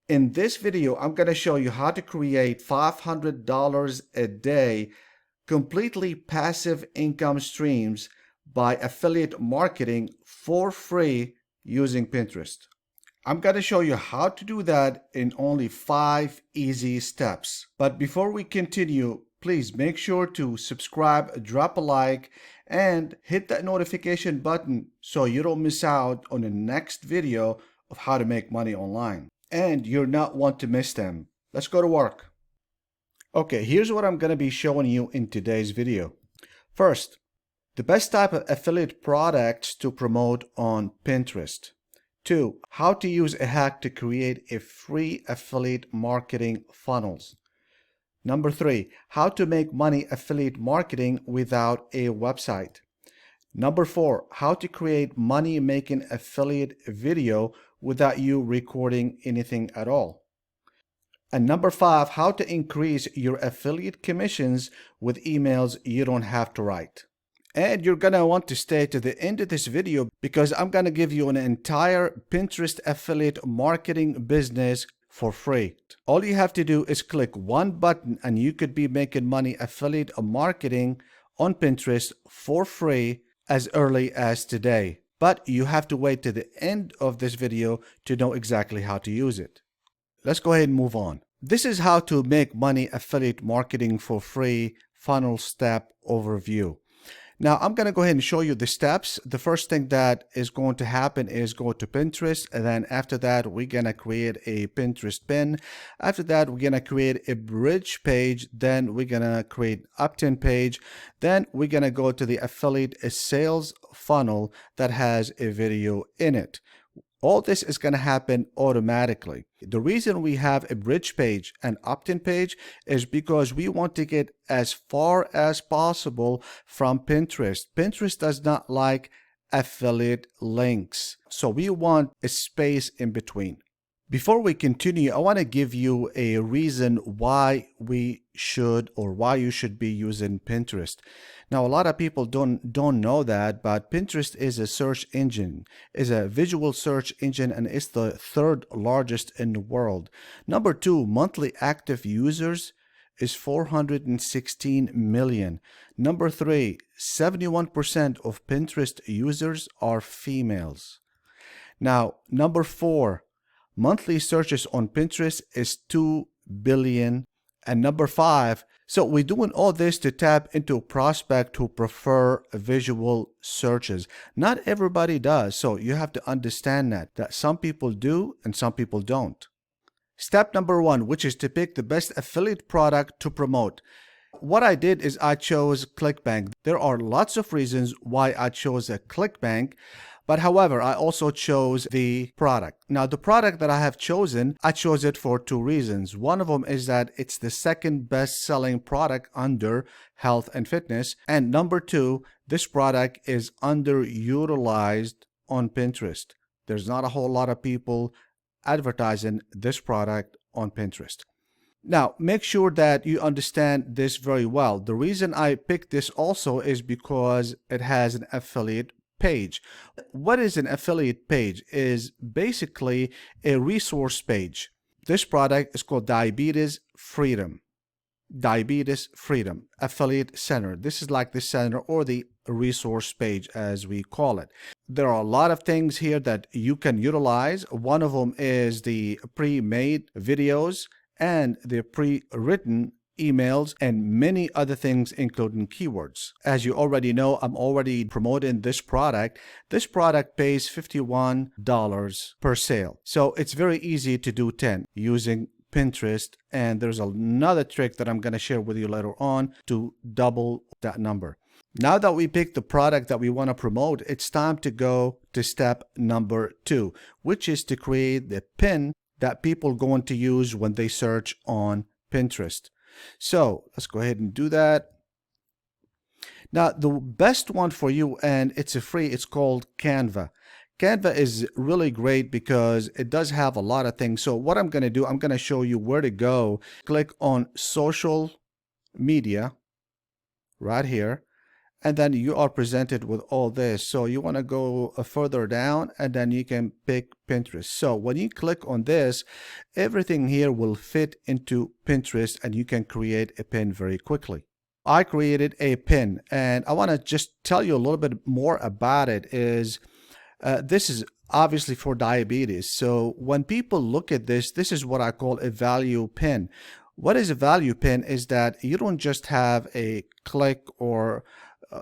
In this video, I'm going to show you how to create $500 a day completely passive income streams by affiliate marketing for free using Pinterest. I'm going to show you how to do that in only 5 easy steps. But before we continue, please make sure to subscribe, drop a like, and hit that notification button so you don't miss out on the next video of how to make money online. And you're not want to miss them. Let's go to work. Okay, here's what I'm going to be showing you in today's video. First, the best type of affiliate products to promote on Pinterest. 2. How to use a hack to create a free affiliate marketing funnels. Number 3. How to make money affiliate marketing without a website. Number 4. How to create money making affiliate video without you recording anything at all. And number 5. How to increase your affiliate commissions with emails you don't have to write. And you're gonna want to stay to the end of this video because I'm gonna give you an entire Pinterest affiliate marketing business for free. All you have to do is click one button and you could be making money affiliate marketing on Pinterest for free as early as today. But you have to wait to the end of this video to know exactly how to use it. Let's go ahead and move on. This is how to make money affiliate marketing for free funnel step overview. Now I'm going to go ahead and show you the steps. The first thing that is going to happen is go to Pinterest, and then after that we're going to create a Pinterest pin. After that we're going to create a bridge page, then we're going to create opt-in page, then we're going to go to the affiliate sales funnel that has a video in it. All this is going to happen automatically. The reason we have a bridge page and opt-in page is because we want to get as far as possible from Pinterest. Pinterest does not like affiliate links, so we want a space in between. Before we continue, I want to give you a reason why we should or why you should be using Pinterest. Now, a lot of people don't know that, but Pinterest is a search engine, is a visual search engine, and it's the third largest in the world. Number 2, monthly active users is 416 million. Number 3, 71% of Pinterest users are females. Now, number 4, monthly searches on Pinterest is 2 billion. And number 5, so we're doing all this to tap into prospects who prefer visual searches. Not everybody does, so you have to understand that some people do and some people don't. Step number 1, which is to pick the best affiliate product to promote. What I did is I chose ClickBank. There are lots of reasons why I chose a ClickBank, but however, I also chose the product. Now, the product that I have chosen, I chose it for 2 reasons. One of them is that it's the second best selling product under health and fitness. And number 2, this product is underutilized on Pinterest. There's not a whole lot of people advertising this product on Pinterest. Now, make sure that you understand this very well. The reason I picked this also is because it has an affiliate page. What is an affiliate page? Is basically a resource page. This product is called Diabetes Freedom. Diabetes Freedom Affiliate Center. This is like the center or the resource page as we call it. There are a lot of things here that you can utilize. One of them is the pre-made videos and the pre-written emails and many other things including keywords. As you already know, I'm already promoting this product. This product pays $51 per sale. So it's very easy to do 10 using Pinterest, and there's another trick that I'm going to share with you later on to double that number. Now that we picked the product that we want to promote, it's time to go to step number 2, which is to create the pin that people are going to use when they search on Pinterest. So let's go ahead and do that. Now, the best one for you, and it's a free, it's called Canva. Canva is really great because it does have a lot of things. So what I'm going to do, I'm going to show you where to go. Click on social media right here. and then you are presented with all this. So you want to go further down, and then you can pick Pinterest. So when you click on this, everything here will fit into Pinterest, and you can create a pin very quickly. I created a pin, and I want to just tell you a little bit more about it. This is obviously for diabetes. So when people look at this, this is what I call a value pin. What is a value pin is that you don't just have a click or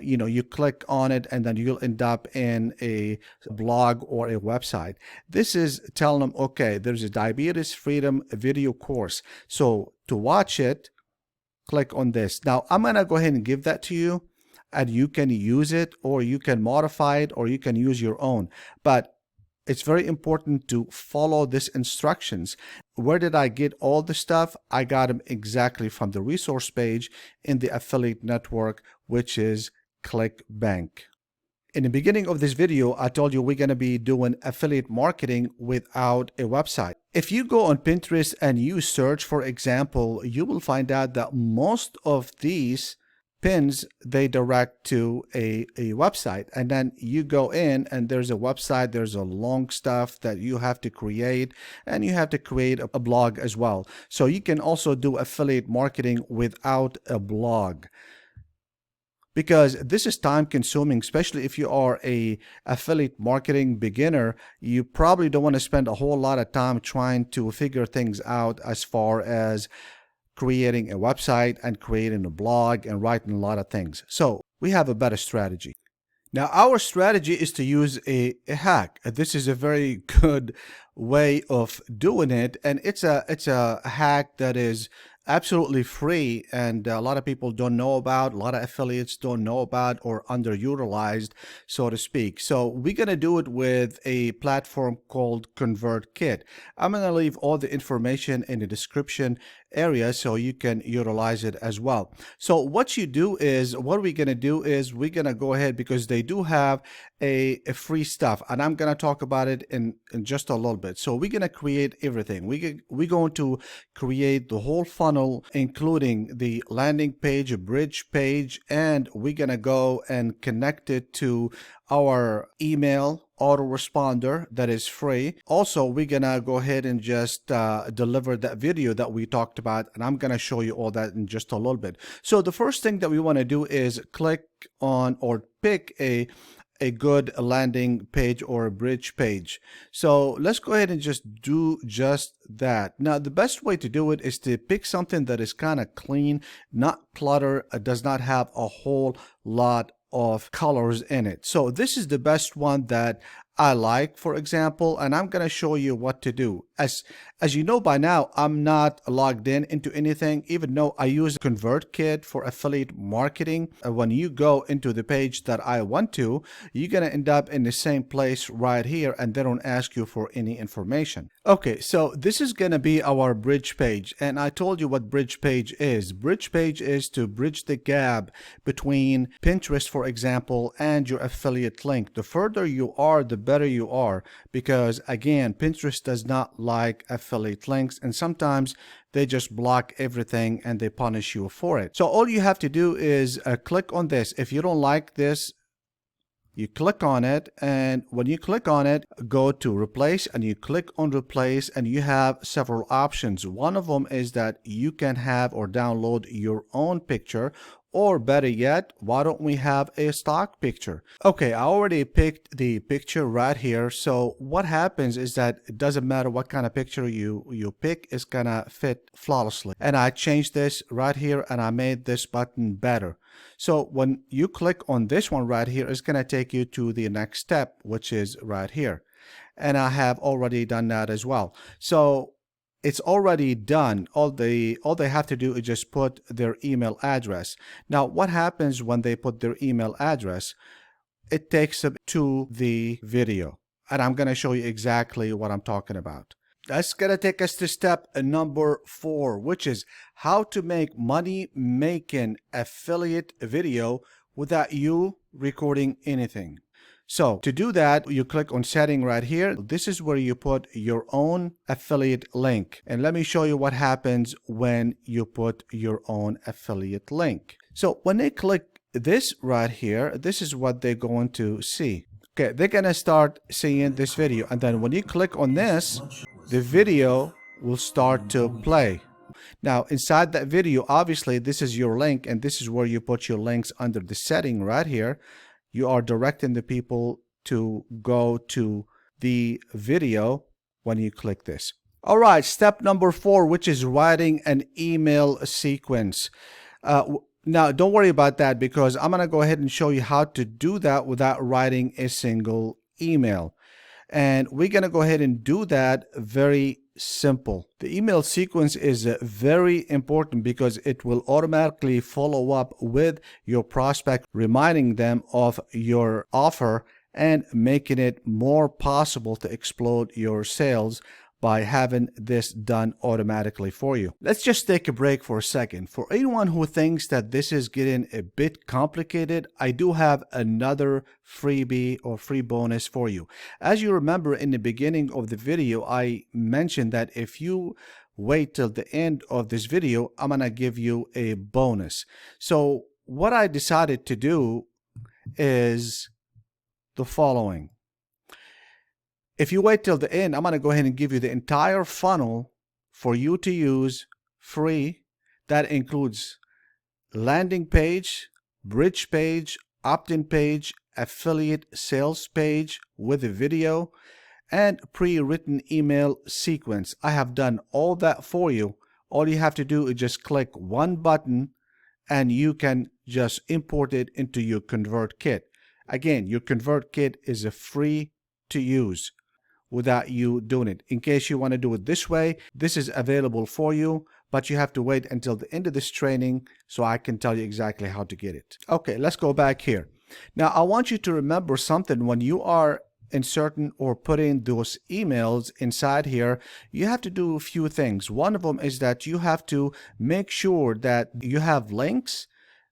you click on it and then you'll end up in a blog or a website. This is telling them, okay, there's a diabetes freedom video course. So to watch it, click on this. Now I'm going to go ahead and give that to you, and you can use it, or you can modify it, or you can use your own. But it's very important to follow these instructions. Where did I get all the stuff? I got them exactly from the resource page in the affiliate network, which is ClickBank. In the beginning of this video, I told you we're going to be doing affiliate marketing without a website. If you go on Pinterest and you search, for example, you will find out that most of these pins, they direct to a website, and then you go in and there's a website, there's a long stuff that you have to create, and you have to create a blog as well. So you can also do affiliate marketing without a blog, because this is time consuming, especially if you are a affiliate marketing beginner. You probably don't want to spend a whole lot of time trying to figure things out as far as creating a website and creating a blog and writing a lot of things. So we have a better strategy. Now our strategy is to use a hack. This is a very good way of doing it, and it's a hack that is absolutely free, and a lot of people don't know about, a lot of affiliates don't know about, or underutilized, so to speak. So we're going to do it with a platform called ConvertKit. I'm going to leave all the information in the description area so you can utilize it as well. So what you do is, what we're going to do is we're going to go ahead, because they do have a free stuff, and I'm going to talk about it in just a little bit. So we're going to create everything. We're going to create the whole funnel, including the landing page, a bridge page, and we're going to go and connect it to our email autoresponder that is free. Also, we're gonna go ahead and just deliver that video that we talked about, and I'm gonna show you all that in just a little bit. So the first thing that we want to do is click on or pick a good landing page or a bridge page. So let's go ahead and just do just that. Now the best way to do it is to pick something that is kind of clean, not clutter, does not have a whole lot of colors in it. So this is the best one that I like, for example, and I'm going to show you what to do. As you know by now, I'm not logged into anything, even though I use ConvertKit for affiliate marketing. When you go into the page that I want to, you're going to end up in the same place right here, and they don't ask you for any information. Okay, so this is going to be our bridge page, and I told you what bridge page is. Bridge page is to bridge the gap between Pinterest, for example, and your affiliate link. The further you are, the better you are, because again, Pinterest does not like affiliate links, and sometimes they just block everything and they punish you for it. So all you have to do is click on this. If you don't like this, you click on it, and when you click on it, go to replace, and you click on replace, and you have several options. One of them is that you can have or download your own picture, or better yet, why don't we have a stock picture? Okay, I already picked the picture right here. So what happens is that it doesn't matter what kind of picture you pick, it's gonna fit flawlessly. And I changed this right here, and I made this button better. So when you click on this one right here, it's gonna take you to the next step, which is right here. And I have already done that as well. So it's already done. All they have to do is just put their email address. Now, what happens when they put their email address? It takes them to the video, and I'm going to show you exactly what I'm talking about. That's going to take us to step number 4, which is how to make money making affiliate video without you recording anything. So to do that, you click on setting right here. This is where you put your own affiliate link. And let me show you what happens when you put your own affiliate link. So when they click this right here, this is what they're going to see. Okay, they're going to start seeing this video. And then when you click on this, the video will start to play. Now, inside that video, obviously, this is your link, and this is where you put your links under the setting right here. You are directing the people to go to the video when you click this. All right, step number 4, which is writing an email sequence. Now, don't worry about that, because I'm going to go ahead and show you how to do that without writing a single email. And we're going to go ahead and do that very simple. The email sequence is very important because it will automatically follow up with your prospect, reminding them of your offer and making it more possible to explode your sales by having this done automatically for you. Let's just take a break for a second. For anyone who thinks that this is getting a bit complicated, I do have another freebie or free bonus for you. As you remember in the beginning of the video, I mentioned that if you wait till the end of this video, I'm gonna give you a bonus. So what I decided to do is the following. If you wait till the end, I'm going to go ahead and give you the entire funnel for you to use free. That includes landing page, bridge page, opt-in page, affiliate sales page with a video, and pre-written email sequence. I have done all that for you. All you have to do is just click one button and you can just import it into your ConvertKit. Again, your ConvertKit is a free to use without you doing it. In case you want to do it this way, this is available for you, but you have to wait until the end of this training so I can tell you exactly how to get it. Okay, let's go back here. Now, I want you to remember something. When you are inserting or putting those emails inside here, you have to do a few things. One of them is that you have to make sure that you have links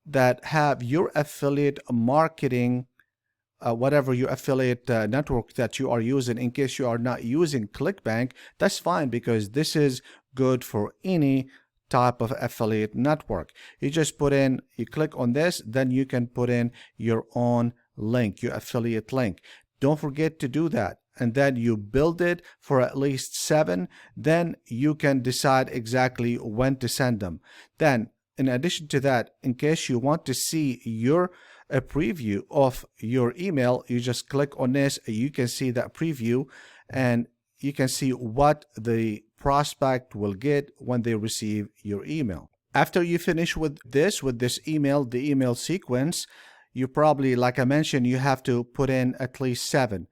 that have your affiliate marketing whatever your affiliate network that you are using. In case you are not using ClickBank, that's fine, because this is good for any type of affiliate network. You just put in, you click on this, then you can put in your own link, your affiliate link. Don't forget to do that. And then you build it for at least 7. Then you can decide exactly when to send them. Then, in addition to that, in case you want to see a preview of your email, you just click on this. You can see that preview and you can see what the prospect will get when they receive your email. After you finish with this email, the email sequence, you probably, like I mentioned, you have to put in at least 7,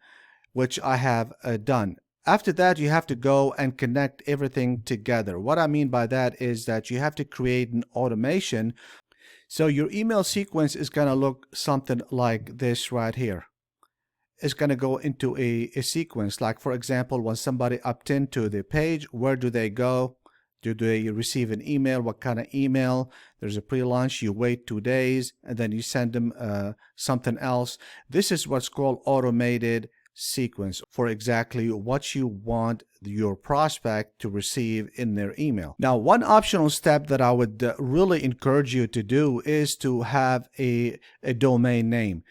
which I have done. After that, you have to go and connect everything together. What I mean by that is that you have to create an automation. So your email sequence is going to look something like this right here. It's going to go into a sequence. Like, for example, when somebody opt into the page, where do they go? Do they receive an email? What kind of email? There's a pre-launch. You wait 2 days, and then you send them something else. This is what's called automated sequence for exactly what you want your prospect to receive in their email. Now, one optional step that I would really encourage you to do is to have a domain name.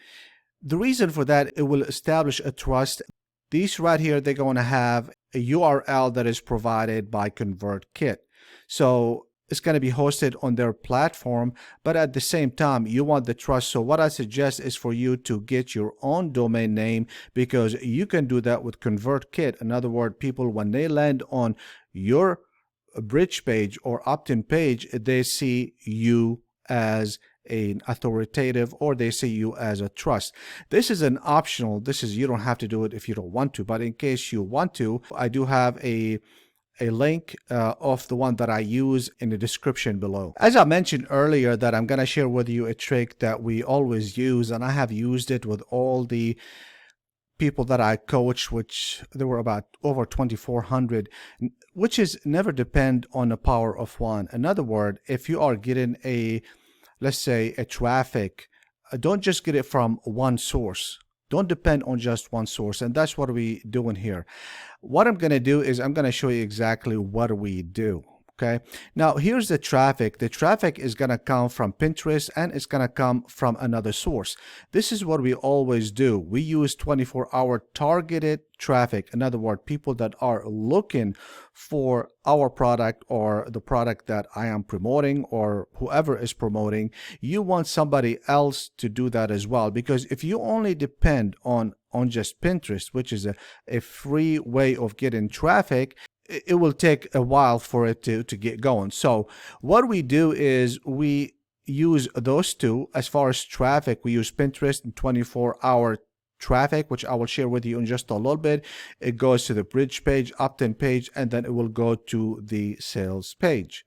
The reason for that, it will establish a trust. These right here, they're going to have a URL that is provided by ConvertKit. So it's going to be hosted on their platform, but at the same time, you want the trust. So what I suggest is for you to get your own domain name, because you can do that with ConvertKit. In other words, people, when they land on your bridge page or opt-in page, they see you as an authoritative, or they see you as a trust. This is an optional. You don't have to do it if you don't want to, but in case you want to, I do have a link of the one that I use in the description below. As I mentioned earlier, that I'm going to share with you a trick that we always use, and I have used it with all the people that I coach, which there were about over 2,400, which is never depend on the power of one. In other words, if you are getting let's say a traffic, don't just get it from one source. Don't depend on just one source. And that's what we're doing here. What I'm going to do is I'm going to show you exactly what we do. Okay, now here's the traffic. The traffic is going to come from Pinterest and it's going to come from another source. This is what we always do. We use 24-hour targeted traffic. In other words, people that are looking for our product or the product that I am promoting or whoever is promoting. You want somebody else to do that as well, because if you only depend on just Pinterest, which is a free way of getting traffic, it will take a while for it to get going. So what we do is we use those two. As far as traffic, we use Pinterest and 24-hour traffic, which I will share with you in just a little bit. It goes to the bridge page, opt-in page, and then it will go to the sales page.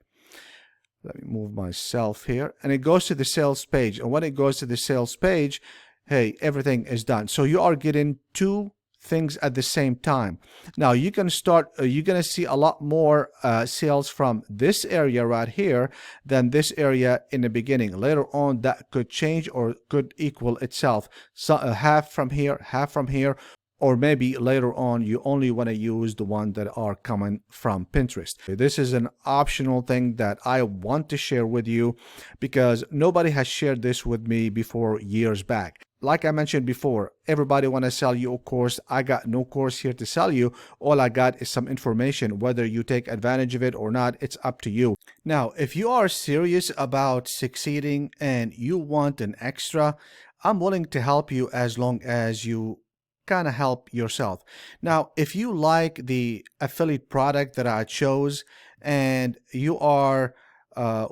Let me move myself here, and it goes to the sales page. And when it goes to the sales page, hey, everything is done. So you are getting two things at the same time. Now you can start, you're going to see a lot more sales from this area right here than this area in the beginning. Later on, that could change or could equal itself. So half from here, or maybe later on you only want to use the one that are coming from Pinterest. This is an optional thing that I want to share with you because nobody has shared this with me before years back. Like I mentioned before, everybody want to sell you a course. I got no course here to sell you. All I got is some information. Whether you take advantage of it or not, it's up to you. Now, if you are serious about succeeding and you want an extra, I'm willing to help you as long as you kind of help yourself. Now, if you like the affiliate product that I chose and you are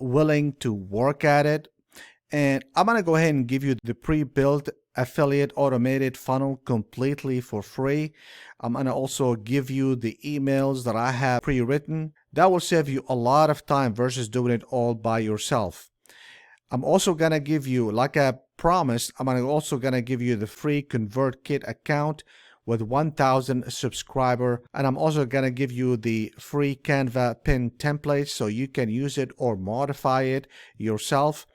willing to work at it, and I'm going to go ahead and give you the pre-built affiliate automated funnel completely for free. I'm going to also give you the emails that I have pre-written. That will save you a lot of time versus doing it all by yourself. I'm also going to give you, like I promised, I'm also going to give you the free ConvertKit account with 1,000 subscriber, and I'm also going to give you the free Canva pin template so you can use it or modify it yourself.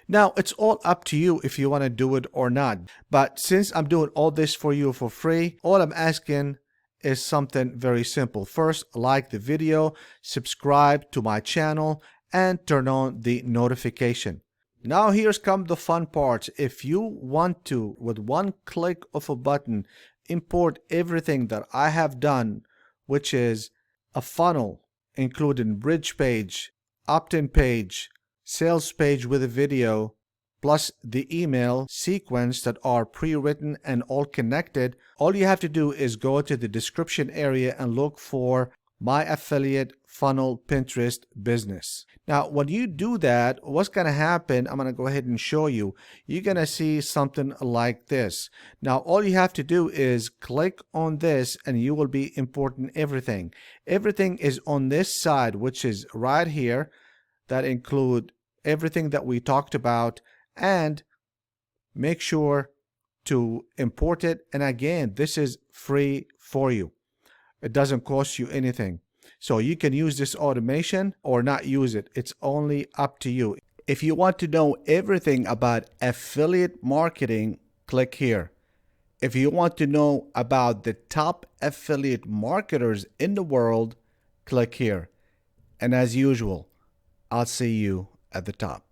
Now, it's all up to you if you want to do it or not. But since I'm doing all this for you for free, all I'm asking is something very simple. First, like the video, subscribe to my channel, and turn on the notification. Now here's come the fun part. If you want to, with one click of a button, import everything that I have done, which is a funnel, including bridge page, opt-in page, sales page with a video, plus the email sequence that are pre-written and all connected, all you have to do is go to the description area and look for My Affiliate Funnel Pinterest Business. Now, when you do that, what's going to happen, I'm going to go ahead and show you. You're going to see something like this. Now, all you have to do is click on this and you will be importing everything. Everything is on this side, which is right here. That include everything that we talked about, and make sure to import it. And again, this is free for you. It doesn't cost you anything. So you can use this automation or not use it. It's only up to you. If you want to know everything about affiliate marketing, click here. If you want to know about the top affiliate marketers in the world, click here. And as usual, I'll see you at the top.